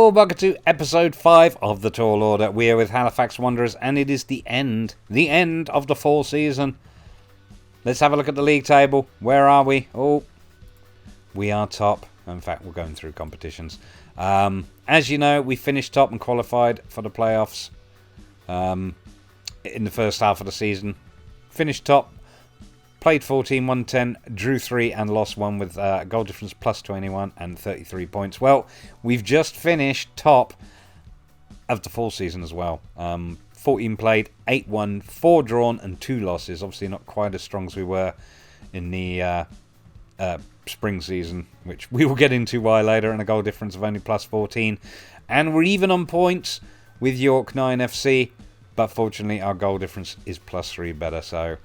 Hello, welcome to episode 5 of the Tall Order. We are with Halifax Wanderers, and it is the end of the fall season. Let's have a look at the league table. Where are we? Oh, we are top. In fact, we're going through competitions. As you know, we finished top and qualified for the playoffs in the first half of the season. Finished top, played 14, won 10, drew 3 and lost 1 with goal difference plus 21 and 33 points. Well, we've just finished top of the full season as well. 14 played, 8 won, 4 drawn and 2 losses. Obviously not quite as strong as we were in the spring season, which we will get into why later, and a goal difference of only plus 14. And we're even on points with York 9 FC, but fortunately our goal difference is plus 3 better, so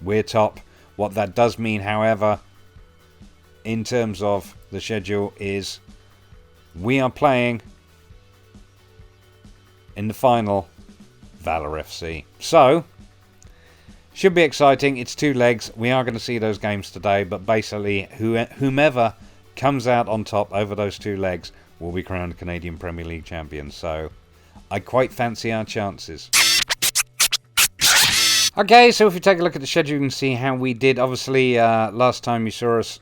we're top. What that does mean, however, in terms of the schedule, is we are playing in the final Valor FC. So, should be exciting. It's 2 legs. We are going to see those games today, but basically whomever comes out on top over those 2 legs will be crowned Canadian Premier League champions. So, I quite fancy our chances. Okay, so if we take a look at the schedule, you can see how we did. Obviously, last time you saw us,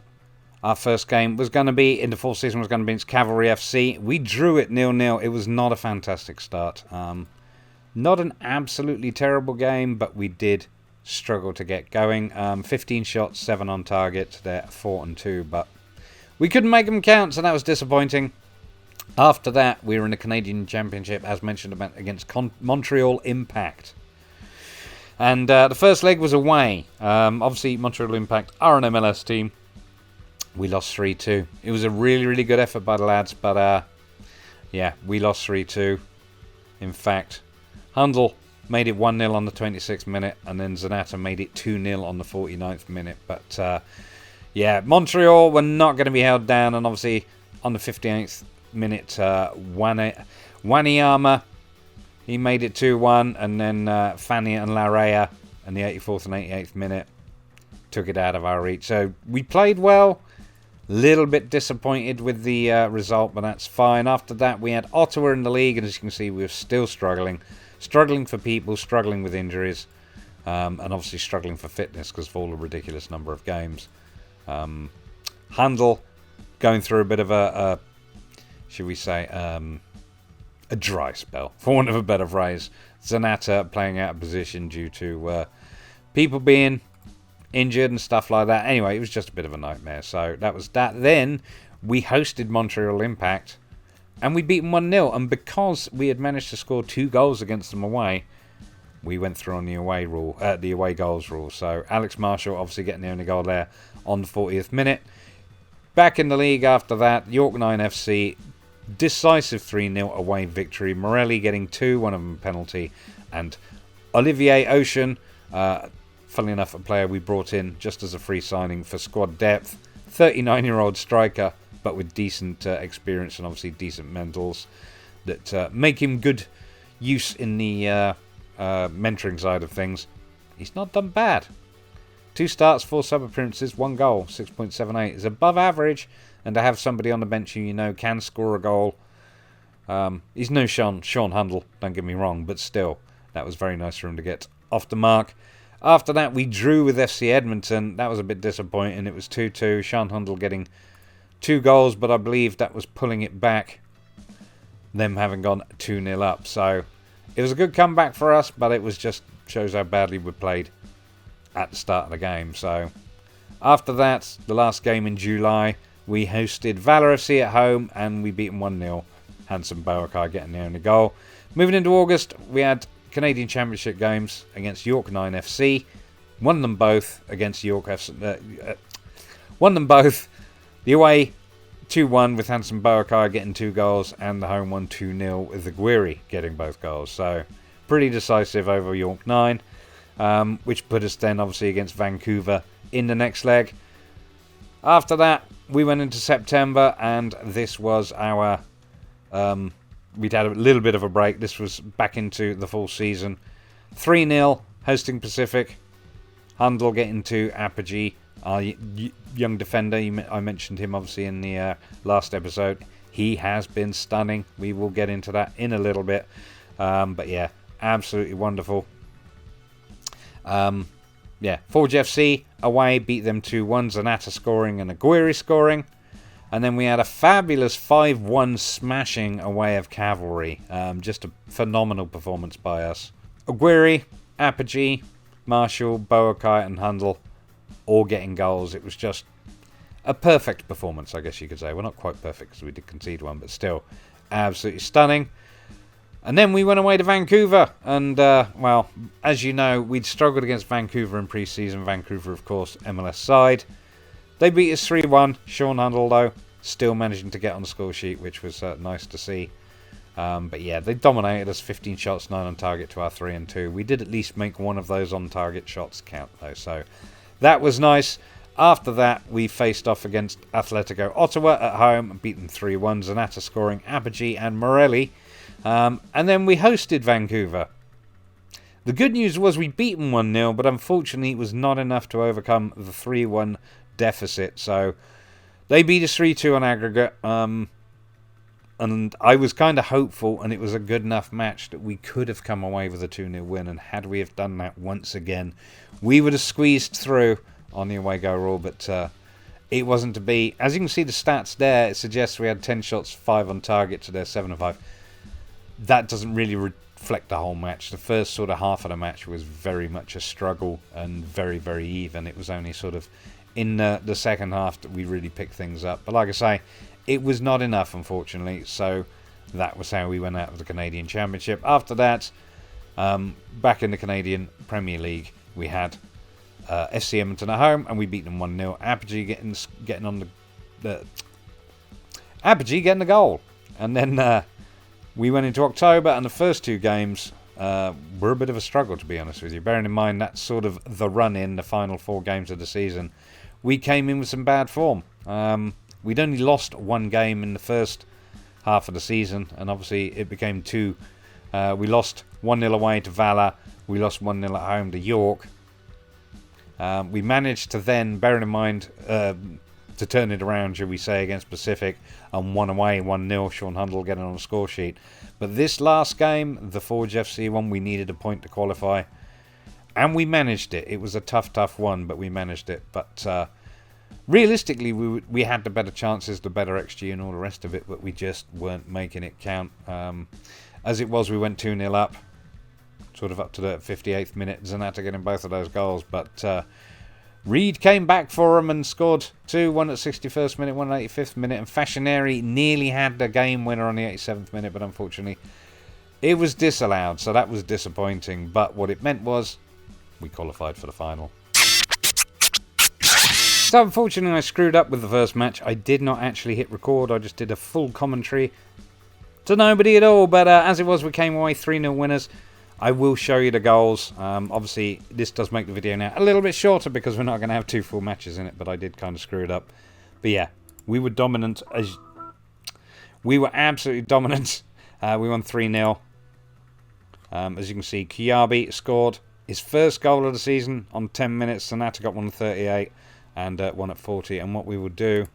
our first game was going to be, in the full season, was going to be against Cavalry FC. We drew it 0-0. It was not a fantastic start. Not an absolutely terrible game, but we did struggle to get going. 15 shots, 7 on target. They're 4 and 2, but we couldn't make them count, so that was disappointing. After that, we were in the Canadian Championship, as mentioned, against Montreal Impact. And the first leg was away. Obviously, Montreal Impact are an MLS team. We lost 3-2. It was a really, really good effort by the lads, but yeah, we lost 3-2. In fact, Hundle made it 1-0 on the 26th minute, and then Zanata made it 2-0 on the 49th minute. But yeah, Montreal were not going to be held down, and obviously on the 58th minute, Wanyama, he made it 2-1, and then Fanny and Larea in the 84th and 88th minute took it out of our reach. So we played well. Little bit disappointed with the result, but that's fine. After that, we had Ottawa in the league, and as you can see, we were still struggling. Struggling for people, struggling with injuries, and obviously struggling for fitness because of all the ridiculous number of games. Handel going through a bit of a should we say, a dry spell, for want of a better phrase. Zanata playing out of position due to people being injured and stuff like that. Anyway, it was just a bit of a nightmare. So that was that. Then we hosted Montreal Impact, and we beat them 1-0. And because we had managed to score 2 goals against them away, we went through on the away rule, the away goals rule. So Alex Marshall obviously getting the only goal there on the 40th minute. Back in the league after that, York 9 FC, decisive 3-0 away victory. Morelli getting 2, one of them penalty, and Olivier Ocean, funnily enough, a player we brought in just as a free signing for squad depth, 39-year-old striker, but with decent experience and obviously decent mentals that make him good use in the mentoring side of things. He's not done bad. 2 starts, 4 sub appearances, 1 goal, 6.78 is above average. And to have somebody on the bench who you know can score a goal. He's no Sean Hundle, don't get me wrong, but still, that was very nice for him to get off the mark. After that, we drew with FC Edmonton. That was a bit disappointing. It was 2-2. Sean Hundle getting 2 goals, but I believe that was pulling it back, them having gone 2-0 up. So it was a good comeback for us, but it was just shows how badly we played at the start of the game. So after that, the last game in July, we hosted Valor FC at home, and we beat them 1-0. Hanson Boakai getting the only goal. Moving into August, we had Canadian Championship games against York 9 FC. Won them both against York FC. Won them both. The away 2-1 with Hanson Boakai getting 2 goals, and the home one 2-0 with the Guiri getting both goals. So pretty decisive over York 9, which put us then obviously against Vancouver in the next leg. After that, we went into September, and this was our... we'd had a little bit of a break. This was back into the full season. 3-0, hosting Pacific. Handel getting to Apogee, our young defender. I mentioned him, obviously, in the last episode. He has been stunning. We will get into that in a little bit. But yeah, absolutely wonderful. Yeah, Forge FC away, beat them 2-1. Zanata scoring and Aguirre scoring. And then we had a fabulous 5-1 smashing away of Cavalry. Just a phenomenal performance by us. Aguirre, Apogee, Marshall, Boakai and Hundle all getting goals. It was just a perfect performance, I guess you could say. Well, not quite perfect because we did concede one, but still absolutely stunning. And then we went away to Vancouver. And, well, as you know, we'd struggled against Vancouver in pre-season. Vancouver, of course, MLS side. They beat us 3-1. Sean Hundle, though, still managing to get on the score sheet, which was nice to see. But yeah, they dominated us. 15 shots, 9 on target to our 3 and 2. We did at least make one of those on-target shots count, though. So that was nice. After that, we faced off against Atletico Ottawa at home and beat them 3-1. Zanata scoring, Apogee and Morelli. And then we hosted Vancouver. The good news was we beat them 1-0, but unfortunately it was not enough to overcome the 3-1 deficit. So they beat us 3-2 on aggregate. And I was kind of hopeful, and it was a good enough match that we could have come away with a 2-0 win. And had we have done that once again, we would have squeezed through on the away goal rule. But it wasn't to be. As you can see the stats there, it suggests we had 10 shots, 5 on target to their 7 and 5. That doesn't really reflect the whole match. The first sort of half of the match was very much a struggle and very, very even. It was only sort of in the second half that we really picked things up. But like I say, it was not enough, unfortunately. So that was how we went out of the Canadian Championship. After that, back in the Canadian Premier League, we had FC Edmonton at home, and we beat them 1-0. Apogee getting on the Apogee getting the goal. And then we went into October, and the first 2 games were a bit of a struggle, to be honest with you. Bearing in mind that's sort of the run-in, the final 4 games of the season. We came in with some bad form. We'd only lost 1 game in the first half of the season, and obviously it became 2. We lost 1-0 away to Valor. We lost 1-0 at home to York. We managed to then, bearing in mind, to turn it around, shall we say, against Pacific, and won away 1-0, Sean Hundle getting on the score sheet. But this last game, the Forge FC one, we needed a point to qualify, and we managed it. It was a tough one, but we managed it. But realistically, we had the better chances, the better XG and all the rest of it, but we just weren't making it count. As it was, we went 2-0 up, sort of up to the 58th minute. Zanata getting both of those goals, but Reed came back for him and scored 2, one at 61st minute, one at 85th minute, and Fashionary nearly had the game winner on the 87th minute, but unfortunately it was disallowed, so that was disappointing. But what it meant was we qualified for the final. So unfortunately I screwed up with the first match. I did not actually hit record, I just did a full commentary to nobody at all, but as it was, we came away 3-0 winners. I will show you the goals. Obviously, this does make the video now a little bit shorter because we're not going to have 2 full matches in it, but I did kind of screw it up. But yeah, we were dominant. We were absolutely dominant. We won 3-0. As you can see, Kiabi scored his first goal of the season on 10 minutes. Sonata got one at 38 and one at 40. And what we will do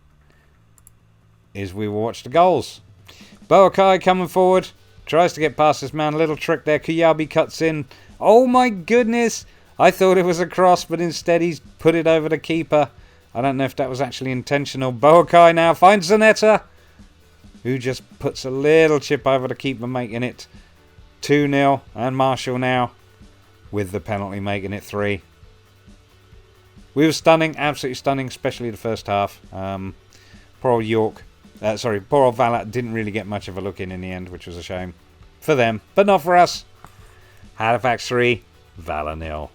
is we will watch the goals. Boakai coming forward. Tries to get past this man. Little trick there. Kuyabi cuts in. Oh my goodness. I thought it was a cross, but instead he's put it over the keeper. I don't know if that was actually intentional. Boakai now finds Zanetta, who just puts a little chip over the keeper, making it 2-0. And Marshall now with the penalty, making it 3. We were stunning. Absolutely stunning, especially the first half. Poor old York. Poor old Valor didn't really get much of a look in the end, which was a shame for them, but not for us. Halifax 3, Valor 0.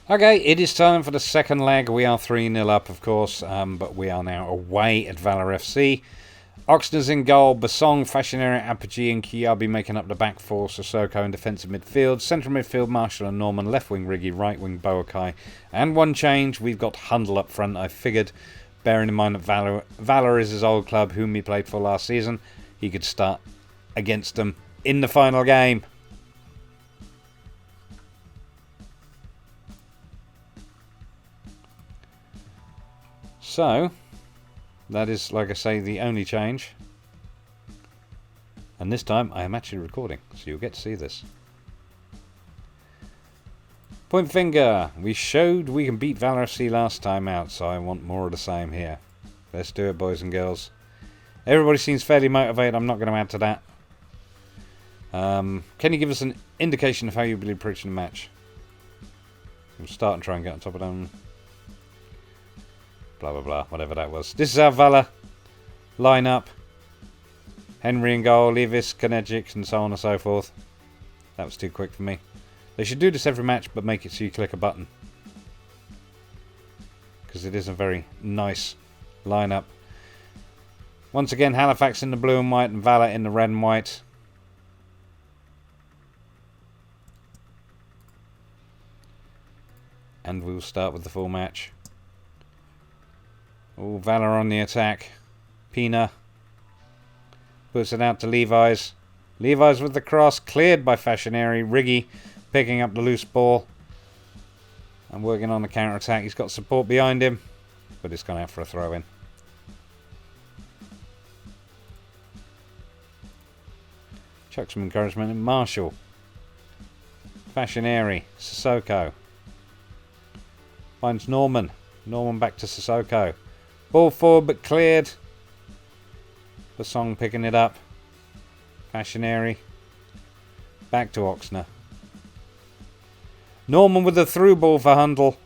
Okay, it is time for the second leg. We are 3-0 up, of course, but we are now away at Valor FC. Oxner's in goal, Basong, Fashionary, Apogee and Kiabi making up the back four, Sissoko in defensive midfield, central midfield, Marshall and Norman, left wing Riggy, right wing Boakai, and one change, we've got Hundle up front. I figured, bearing in mind that Valor is his old club, whom he played for last season, he could start against them in the final game. So, That is, like I say, the only change. And this time I am actually recording, so you'll get to see this. Point finger. We showed we can beat Valor FC last time out, so I want more of the same here. Let's do it, boys and girls. Everybody seems fairly motivated. I'm not going to add to that. Can you give us an indication of how you'll be approaching the match? We'll start and try and get on top of them. Blah, blah, blah. Whatever that was. This is our Valor lineup. Henry in goal, Levis, Konegic, and so on and so forth. That was too quick for me. They should do this every match, but make it so you click a button. Because it is a very nice lineup. Once again, Halifax in the blue and white and Valor in the red and white. And we'll start with the full match. Oh, Valor on the attack. Pina puts it out to Levi's. Levi's with the cross, cleared by Fashionary. Riggy picking up the loose ball and working on the counter attack. He's got support behind him, but it's gone out for a throw in. Chuck some encouragement in Marshall. Fashionary. Sissoko. Finds Norman. Norman back to Sissoko. Ball forward but cleared. Basong picking it up. Fashionary. Back to Oxner. Norman with the through ball for Hundle,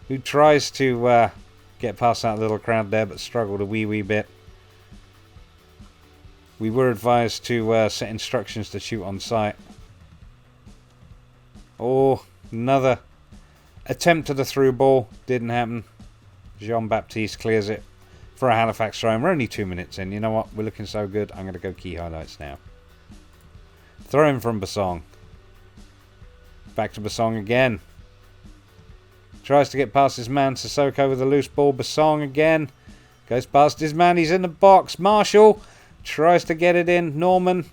who tries to get past that little crowd there but struggled a wee bit. We were advised to set instructions to shoot on sight. Oh, another attempt at a through ball. Didn't happen. Jean-Baptiste clears it for a Halifax throw. And we're only 2 minutes in. You know what? We're looking so good. I'm going to go key highlights now. Throw in from Basong. Back to Basong again. Tries to get past his man. Sissoko with a loose ball. Basong again. Goes past his man. He's in the box. Marshall tries to get it in. Norman.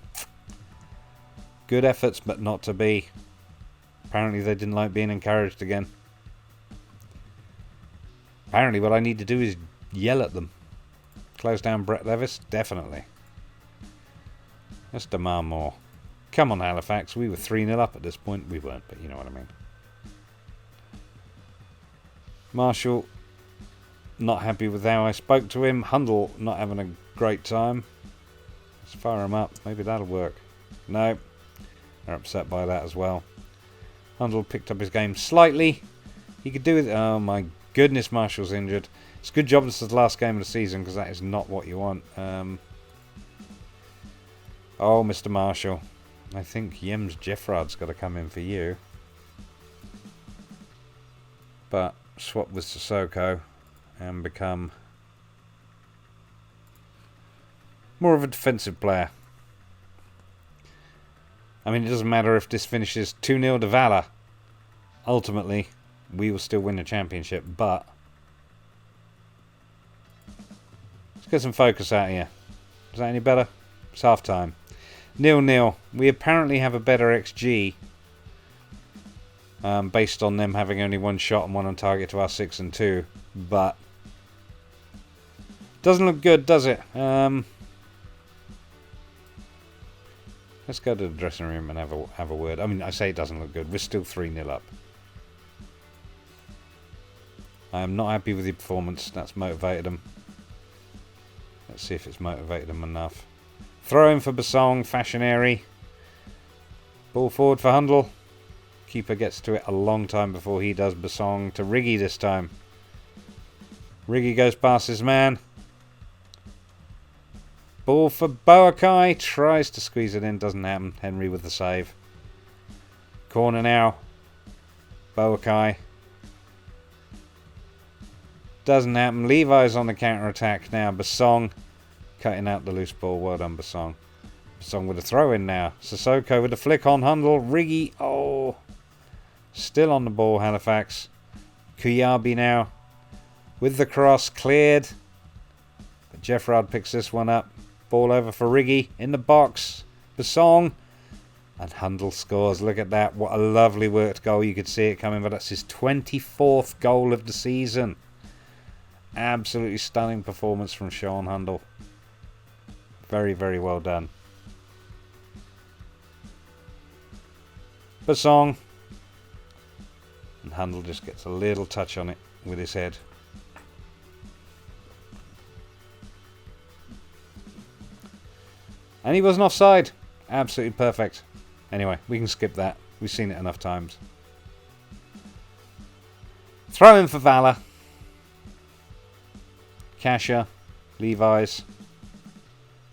Good efforts, but not to be. Apparently they didn't like being encouraged again. Apparently what I need to do is yell at them. Close down Brett Levis? Definitely. Let's demand more. Come on, Halifax. We were 3-0 up at this point. We weren't, but you know what I mean. Marshall, not happy with how I spoke to him. Hundle, not having a great time. Let's fire him up. Maybe that'll work. No. They're upset by that as well. Hundle picked up his game slightly. He could do it. Oh my goodness, Marshall's injured. It's a good job this is the last game of the season, because that is not what you want. Oh, Mr. Marshall. I think Jens Jeffrad's got to come in for you. But swap with Sissoko and become more of a defensive player. I mean, it doesn't matter if this finishes 2-0 to Valor. Ultimately, we will still win the championship, but let's get some focus out here. Is that any better? It's half time. 0-0. We apparently have a better XG based on them having only one shot and one on target to our 6 and 2, but doesn't look good, does it? Let's go to the dressing room and have a word. I mean, I say it doesn't look good. We're still 3-0 up. I am not happy with the performance. That's motivated them. Let's see if it's motivated them enough. Throw in for Basong, Fashionary. Ball forward for Hundle. Keeper gets to it a long time before he does. Basong to Riggy this time. Riggy goes past his man. Ball for Boakai. Tries to squeeze it in. Doesn't happen. Henry with the save. Corner now. Boakai. Doesn't happen. Levi's on the counter attack now. Basong cutting out the loose ball. Well done, Basong. Basong with a throw in now. Sissoko with a flick on Hundle. Riggy. Oh. Still on the ball, Halifax. Kuyabi now with the cross. Cleared. But Jeffrad picks this one up. Ball over for Riggy in the box. Basong. And Hundle scores. Look at that. What a lovely worked goal. You could see it coming, but that's his 24th goal of the season. Absolutely stunning performance from Sean Hundle. Very, very well done. Basong. And Hundle just gets a little touch on it with his head. And he wasn't offside. Absolutely perfect. Anyway, we can skip that. We've seen it enough times. Throw in for Valor. Kasha. Levi's.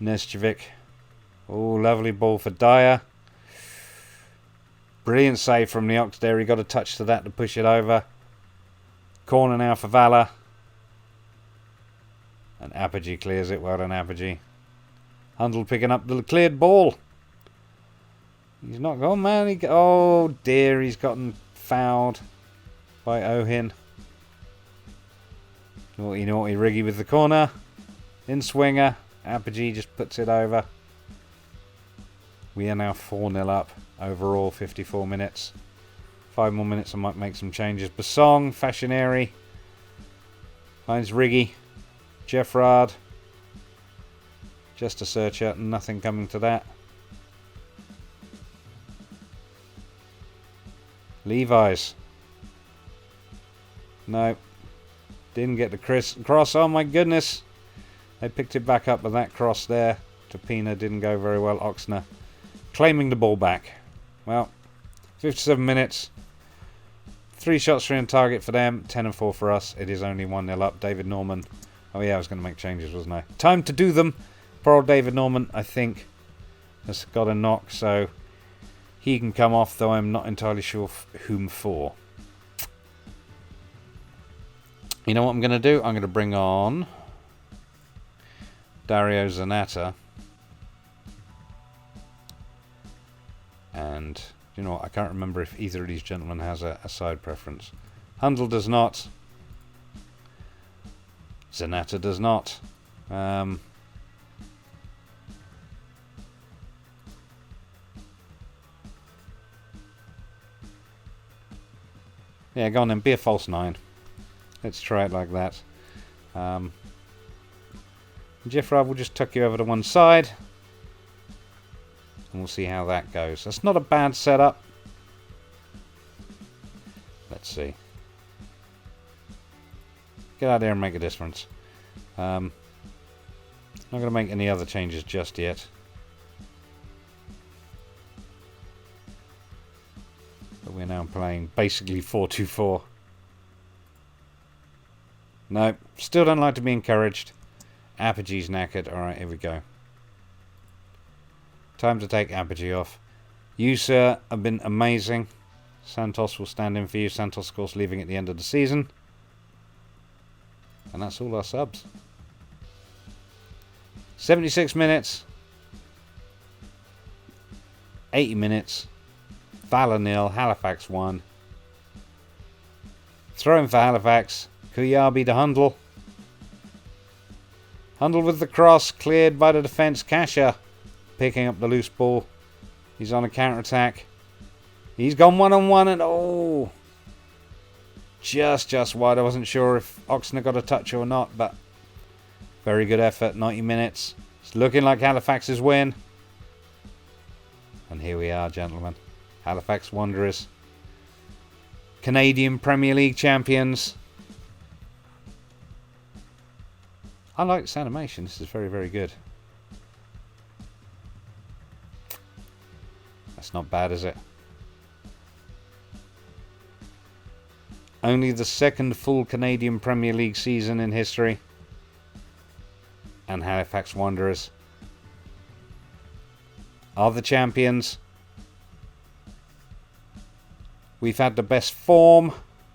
Nesjevic. Oh, lovely ball for Dyer. Brilliant save from the Ox there. He got a touch to that to push it over. Corner now for Valor. And Apogee clears it. Well done, Apogee. Hundle picking up the cleared ball. He's not gone, man. Oh dear, he's gotten fouled by Ohin. Naughty, naughty Riggy with the corner. In swinger. Apogee just puts it over. We are now 4-0 up. Overall, 54 minutes. 5 more minutes, I might make some changes. Basong, Fashionary. Finds Riggy. Jeffrard. Just a searcher, nothing coming to that. Levi's. No. Didn't get the cross. Oh my goodness. They picked it back up, but that cross there to Pina didn't go very well. Oxner claiming the ball back. Well, 57 minutes. 3 shots on target for them. 10 and 4 for us. It is only 1-0 up. David Norman. Oh yeah, I was going to make changes, wasn't I? Time to do them. Poor old David Norman, I think, has got a knock, so he can come off, though I'm not entirely sure whom for. You know what I'm going to do? I'm going to bring on Dario Zanata. And, you know what, I can't remember if either of these gentlemen has a side preference. Hundle does not. Zanata does not. Yeah, go on then, be a false 9. Let's try it like that. Jeffrey will just tuck you over to one side. And we'll see how that goes. That's not a bad setup. Let's see. Get out there and make a difference. Not going to make any other changes just yet. But we're now playing basically 4-2-4. No, still don't like to be encouraged. Apogee's knackered. Alright, here we go. Time to take Apogee off. You, sir, have been amazing. Santos will stand in for you. Santos, of course, leaving at the end of the season. And that's all our subs. 76 minutes. 80 minutes. Valor 0, Halifax 1. Throwing for Halifax. Kuyabi to Hundle. Hundle with the cross. Cleared by the defence. Kasha picking up the loose ball. He's on a counter-attack. He's gone one-on-one and oh! Just wide. I wasn't sure if Oxner got a touch or not, but very good effort. 90 minutes. It's looking like Halifax's win. And here we are, gentlemen. Halifax Wanderers. Canadian Premier League champions. I like this animation. This is very, very good. That's not bad, is it? Only the second full Canadian Premier League season in history. And Halifax Wanderers are the champions. We've had the best form.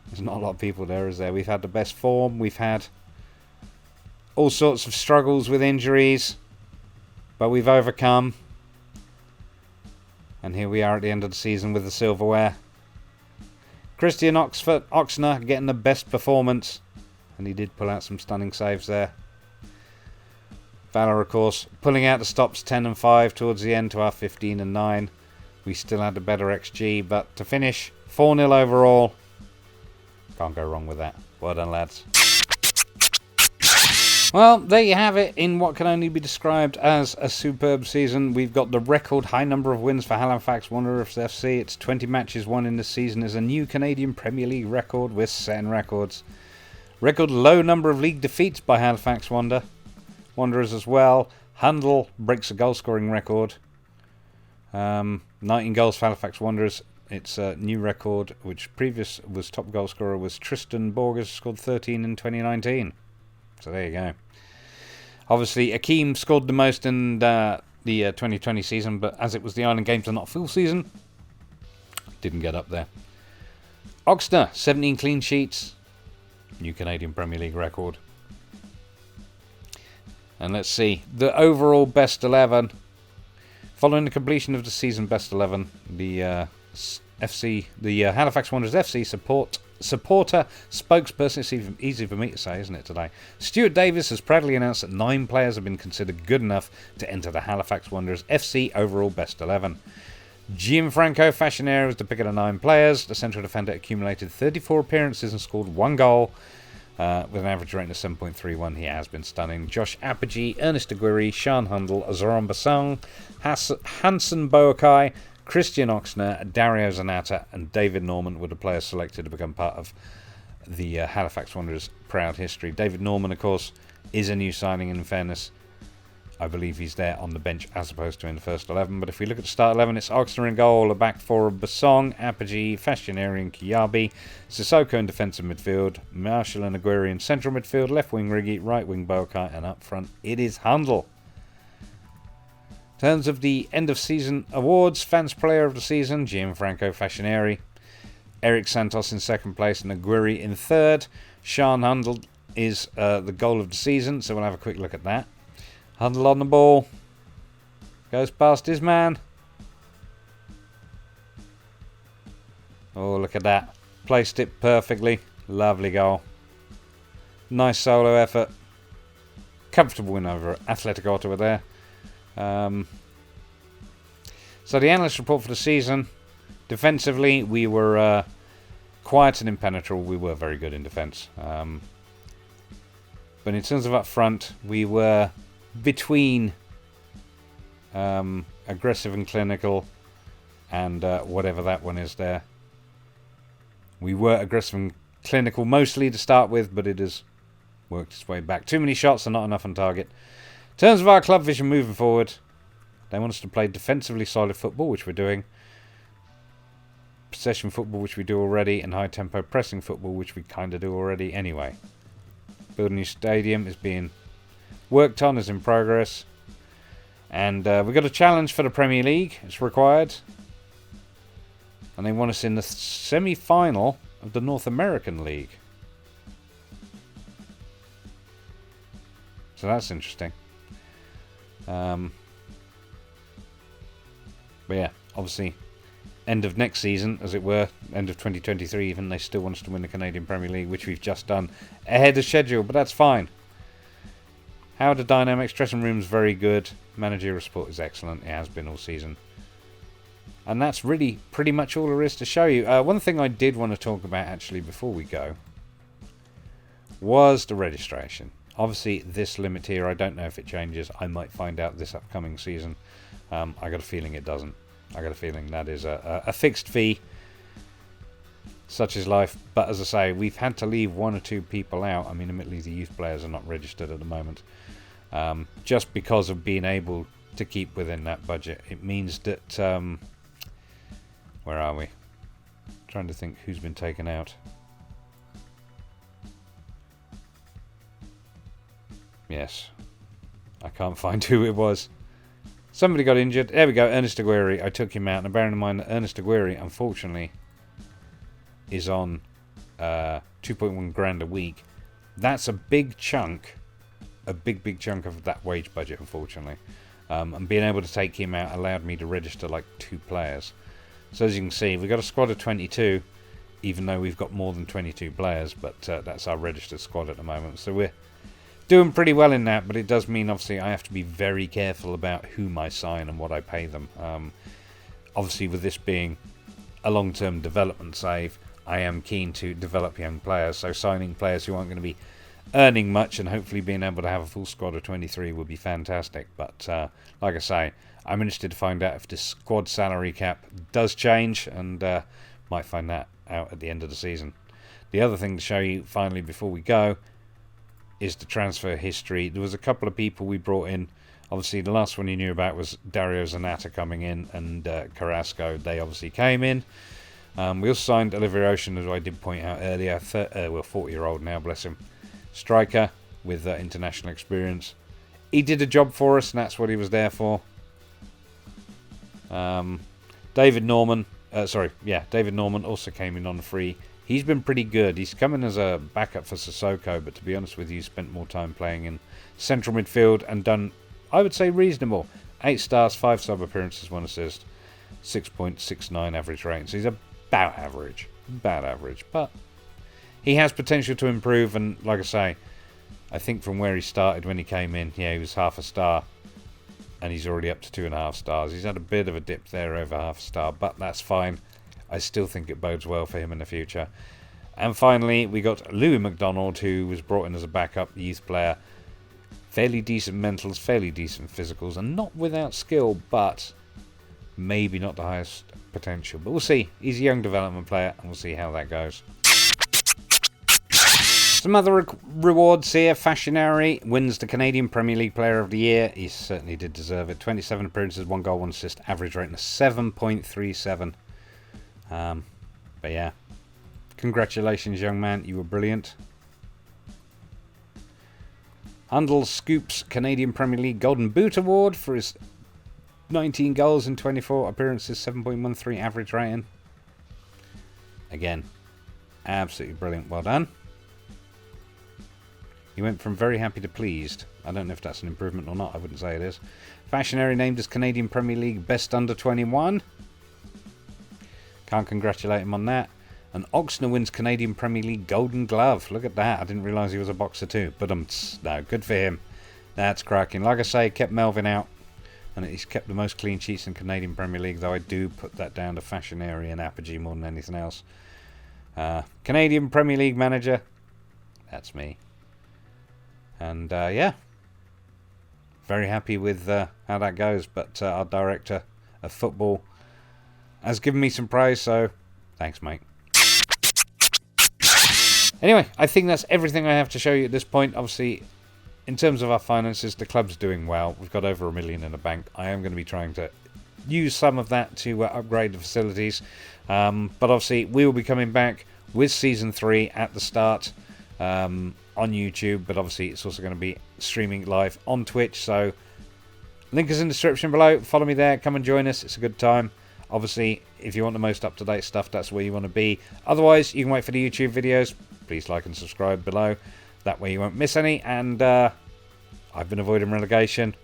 There's not a lot of people there, is there? We've had the best form. We've had all sorts of struggles with injuries, but we've overcome. And here we are at the end of the season with the silverware. Christian Oxner getting the best performance, and he did pull out some stunning saves there. Valor, of course, pulling out the stops 10 and 5 towards the end to our 15 and 9. We still had a better XG, but to finish 4-0 overall. Can't go wrong with that. Well done, lads. Well, there you have it. In what can only be described as a superb season, we've got the record high number of wins for Halifax Wanderers FC. It's 20 matches won in the season is a new Canadian Premier League record. We're setting records. Record low number of league defeats by Halifax Wanderers as well. Hundle breaks a goal scoring record. 19 goals for Halifax Wanderers. It's a new record, which previous was top goal scorer was Tristan Borges, scored 13 in 2019. So there you go. Obviously, Akeem scored the most in the 2020 season, but as it was the Island Games and not full season, didn't get up there. Oxner, 17 clean sheets. New Canadian Premier League record. And let's see. The overall best 11. Following the completion of the season best 11, the Halifax Wanderers FC supporter spokesperson, it's even easy for me to say, isn't it, today? Stuart Davis has proudly announced that 9 players have been considered good enough to enter the Halifax Wanderers FC overall best 11. Gianfranco Fascinero was the pick of the 9 players. The central defender accumulated 34 appearances and scored 1 goal. With an average rating of 7.31, he has been stunning. Josh Apogee, Ernest Aguirre, Sean Hundle, Zoran Basong, Hansen Boakai, Christian Oxner, Dario Zanata, and David Norman were the players selected to become part of the Halifax Wanderers' proud history. David Norman, of course, is a new signing. In fairness, I believe he's there on the bench as opposed to in the first 11. But if we look at the start 11, it's Oxner in goal, a back four of Basong, Apogee, Fascineri and Kiabi, Sissoko in defensive midfield, Marshall and Aguirre in central midfield, left wing Riggy, right wing Boakai, and up front it is Hundle. In terms of the end of season awards, Fans Player of the Season, Gianfranco Fascineri, Eric Santos in second place and Aguirre in third. Sean Hundle is the goal of the season, so we'll have a quick look at that. Hundle on the ball, goes past his man. Oh, look at that. Placed it perfectly. Lovely goal. Nice solo effort. Comfortable win over Athletic Ottawa there. So the analyst report for the season. Defensively, we were quiet and impenetrable. We were very good in defence. But in terms of up front, we were between aggressive and clinical and whatever that one is there. We were aggressive and clinical mostly to start with, but it has worked its way back. Too many shots and not enough on target. In terms of our club vision moving forward, they want us to play defensively solid football, which we're doing. Possession football, which we do already, and high tempo pressing football, which we kind of do already anyway. Building a new stadium is being worked on, is in progress. And we've got a challenge for the Premier League. It's required. And they want us in the semi-final of the North American League. So that's interesting. But yeah, obviously, end of next season, as it were, end of 2023 even, they still want us to win the Canadian Premier League, which we've just done ahead of schedule, but that's fine. How are the dynamics? Dressing room's very good. Managerial support is excellent. It has been all season. And that's really pretty much all there is to show you. One thing I did want to talk about actually before we go was the registration. Obviously, this limit here, I don't know if it changes. I might find out this upcoming season. I got a feeling it doesn't. I got a feeling that is a fixed fee. Such is life. But as I say, we've had to leave 1 or 2 people out. I mean, admittedly, the youth players are not registered at the moment. Just because of being able to keep within that budget. It means that... where are we? Trying to think who's been taken out. Yes. I can't find who it was. Somebody got injured. There we go, Ernest Aguirre. I took him out. And bearing in mind that Ernest Aguirre, unfortunately, is on 2.1 grand a week. That's a big chunk. A big chunk of that wage budget, unfortunately. And being able to take him out allowed me to register like 2 players. So as you can see, we've got a squad of 22, even though we've got more than 22 players, but that's our registered squad at the moment. So we're doing pretty well in that, but it does mean, obviously, I have to be very careful about whom I sign and what I pay them. Obviously, with this being a long-term development save, I am keen to develop young players, so signing players who aren't going to be earning much, and hopefully being able to have a full squad of 23 would be fantastic. But like I say, I'm interested to find out if the squad salary cap does change, and might find that out at the end of the season. The other thing to show you finally before we go is the transfer history. There was a couple of people we brought in. Obviously, the last one you knew about was Dario Zanata coming in, and Carrasco. They obviously came in. We also signed Olivier Ocean, as I did point out earlier. 40-year-old now, bless him. Striker with international experience. He did a job for us, and that's what he was there for. David Norman also came in on free. He's been pretty good. He's come in as a backup for Sissoko, but to be honest with you, spent more time playing in central midfield and done, I would say, reasonable. 8 stars, 5 sub appearances, 1 assist, 6.69 average rating. So he's about average. But he has potential to improve, and like I say, I think from where he started when he came in, he was half a star, and he's already up to 2.5 stars. He's had a bit of a dip there over half a star, but that's fine. I still think it bodes well for him in the future. And finally, we got Louis McDonald, who was brought in as a backup youth player. Fairly decent mentals, fairly decent physicals, and not without skill, but maybe not the highest potential. But we'll see. He's a young development player, and we'll see how that goes. Some other rewards here. Fashionary wins the Canadian Premier League Player of the Year. He certainly did deserve it. 27 appearances, 1 goal, 1 assist, average rating of 7.37. But yeah, congratulations, young man. You were brilliant. Handel scoops Canadian Premier League Golden Boot Award for his 19 goals in 24 appearances, 7.13 average rating. Again, absolutely brilliant. Well done. He went from very happy to pleased. I don't know if that's an improvement or not. I wouldn't say it is. Fashionary named as Canadian Premier League Best Under 21. Can't congratulate him on that. And Oxner wins Canadian Premier League Golden Glove. Look at that. I didn't realise he was a boxer too. But no, good for him. That's cracking. Like I say, kept Melvin out. And he's kept the most clean sheets in Canadian Premier League. Though I do put that down to Fashionary and Apogee more than anything else. Canadian Premier League Manager. That's me. And yeah. Very happy with how that goes. But our director of football has given me some praise, so thanks, mate. Anyway, I think that's everything I have to show you at this point. Obviously, in terms of our finances, the club's doing well. We've got over $1 million in the bank. I am going to be trying to use some of that to upgrade the facilities. But obviously, we will be coming back with Season 3 at the start on YouTube. But obviously, it's also going to be streaming live on Twitch. So, link is in the description below. Follow me there. Come and join us. It's a good time. Obviously, if you want the most up-to-date stuff, that's where you want to be. Otherwise, you can wait for the YouTube videos. Please like and subscribe below. That way you won't miss any. And I've been avoiding relegation.